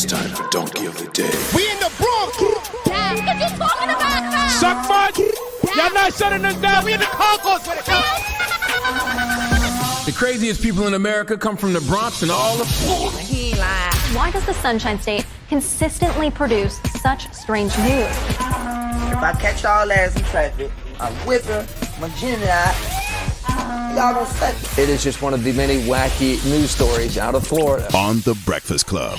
It's time for Donkey of the Day. We in the Bronx. Dad, what you talking about, man? Suck mud. Y'all not shutting us down. We in the concourse with it. The craziest people in America come from the Bronx and all of Florida. He lied. Why does the Sunshine State consistently produce such strange news? If I catch y'all ass in traffic, I'm with her, my Gemini. Y'all gonna suck it. It is just one of the many wacky news stories out of Florida. On The Breakfast Club.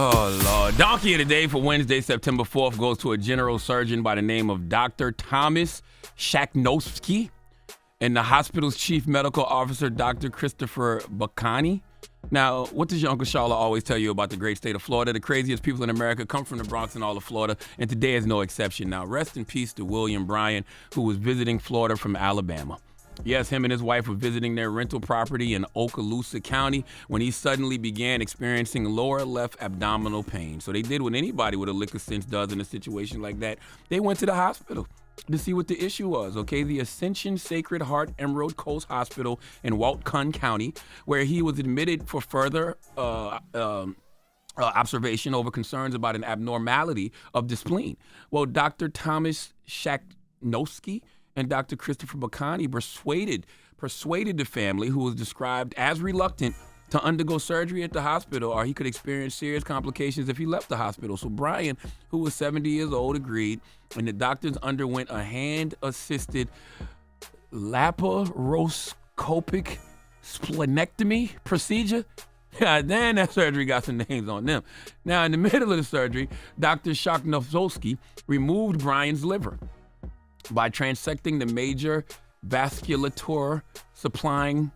Oh, Lord. Donkey of the Day for Wednesday, September 4th goes to a general surgeon by the name of Dr. Thomas Shaknowski and the hospital's chief medical officer, Dr. Christopher Bacani. Now, what does your Uncle Charla always tell you about the great state of Florida? The craziest people in America come from the Bronx and all of Florida, and today is no exception. Now, rest in peace to William Bryan, who was visiting Florida from Alabama. Yes, him and his wife were visiting their rental property in Okaloosa County when he suddenly began experiencing lower left abdominal pain. So they did what anybody with a lick of sense does in a situation like that. They went to the hospital to see what the issue was, okay? The Ascension Sacred Heart Emerald Coast Hospital in Whatcom County, where he was admitted for further observation over concerns about an abnormality of the spleen. Well, Dr. Thomas Shaknowski and Dr. Christopher Bacani persuaded the family, who was described as reluctant to undergo surgery at the hospital, or he could experience serious complications if he left the hospital. So Brian, who was 70 years old, agreed, and the doctors underwent a hand-assisted laparoscopic splenectomy procedure. God damn, that surgery got some names on them. Now, in the middle of the surgery, Dr. Shaknowski removed Brian's liver by transecting the major vasculature supplying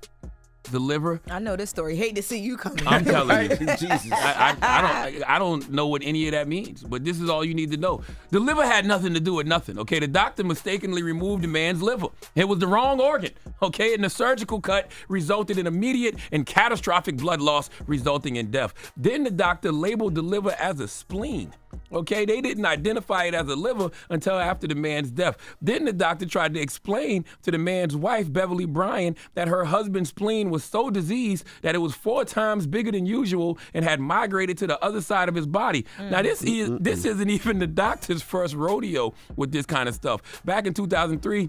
the liver. I know this story. Hate to see you coming. I'm telling you. Jesus. I don't know what any of that means, but this is all you need to know. The liver had nothing to do with nothing, okay? The doctor mistakenly removed the man's liver. It was the wrong organ, okay? And the surgical cut resulted in immediate and catastrophic blood loss, resulting in death. Then the doctor labeled the liver as a spleen. Okay, they didn't identify it as a liver until after the man's death. Then the doctor tried to explain to the man's wife, Beverly Bryan, that her husband's spleen was so diseased that it was 4 times bigger than usual and had migrated to the other side of his body. Now, this isn't even the doctor's first rodeo with this kind of stuff. Back in 2003,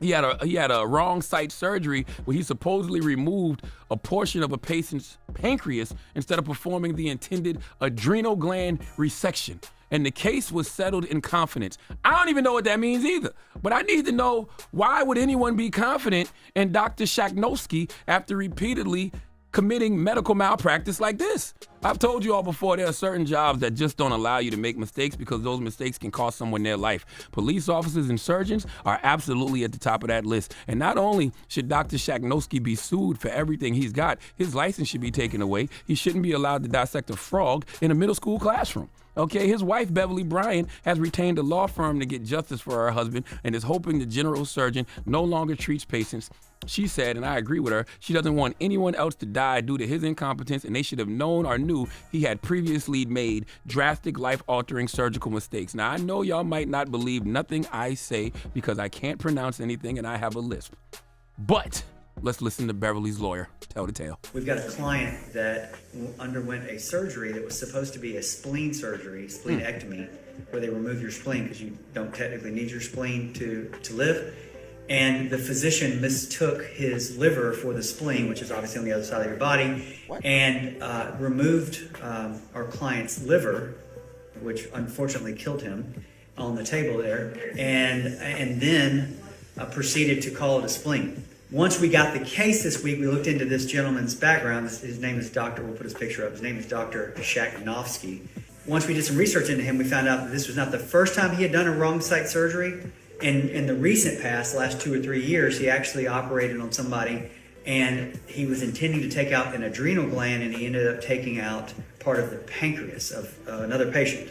he had a wrong site surgery where he supposedly removed a portion of a patient's pancreas instead of performing the intended adrenal gland resection. And the case was settled in confidence. I don't even know what that means either. But I need to know, why would anyone be confident in Dr. Shaknowski after repeatedly committing medical malpractice like this? I've told you all before, there are certain jobs that just don't allow you to make mistakes because those mistakes can cost someone their life. Police officers and surgeons are absolutely at the top of that list. And not only should Dr. Shaknowski be sued for everything he's got, his license should be taken away. He shouldn't be allowed to dissect a frog in a middle school classroom. Okay, his wife, Beverly Bryan, has retained a law firm to get justice for her husband and is hoping the general surgeon no longer treats patients. She said, and I agree with her, she doesn't want anyone else to die due to his incompetence, and they should have known or knew he had previously made drastic life-altering surgical mistakes. Now, I know y'all might not believe nothing I say because I can't pronounce anything and I have a lisp. But let's listen to Beverly's lawyer tell the tale. We've got a client that underwent a surgery that was supposed to be a spleen surgery, splenectomy, where they remove your spleen because you don't technically need your spleen to live. And the physician mistook his liver for the spleen, which is obviously on the other side of your body, and removed our client's liver, which unfortunately killed him, on the table there, and then proceeded to call it a spleen. Once we got the case this week, we looked into this gentleman's background. His name is Dr. We'll put his picture up. His name is Dr. Shaknowski. Once we did some research into him, we found out that this was not the first time he had done a wrong site surgery. In the recent past, last 2 or 3 years, he actually operated on somebody and he was intending to take out an adrenal gland, and he ended up taking out part of the pancreas of another patient.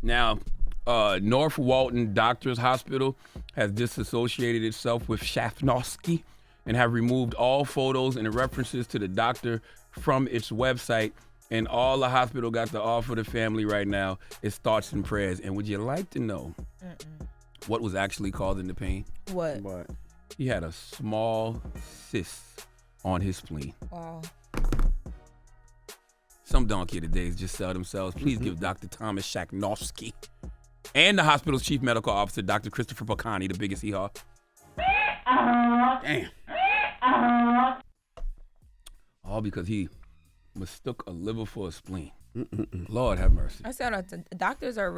Now, North Walton Doctors Hospital has disassociated itself with Shaknowski and have removed all photos and references to the doctor from its website. And all the hospital got to offer the family right now is thoughts and prayers. And would you like to know what was actually causing the pain? What? He had a small cyst on his spleen. Wow. Some donkey of the days just sell themselves. Please give Dr. Thomas Shaknowski and the hospital's chief medical officer, Dr. Christopher Pocani, the biggest hee-haw. Damn. All because he mistook a liver for a spleen. Lord have mercy. I said the doctors are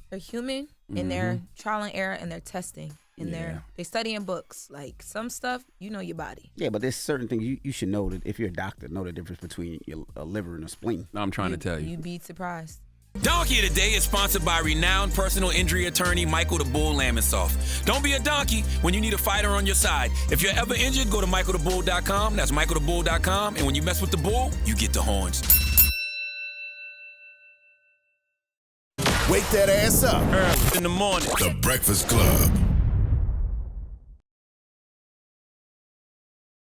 they're human in their trial and error and their testing. And they study in books. Like some stuff, you know your body. Yeah, but there's certain things you should know that if you're a doctor, know the difference between a liver and a spleen. I'm trying to tell you. You'd be surprised. Donkey of the Day is sponsored by renowned personal injury attorney Michael the Bull Lamonsoff. Don't be a donkey when you need a fighter on your side. If you're ever injured, go to michaelthebull.com. That's michaelthebull.com. And when you mess with the bull, you get the horns. Wake that ass up. Early in the morning. The Breakfast Club.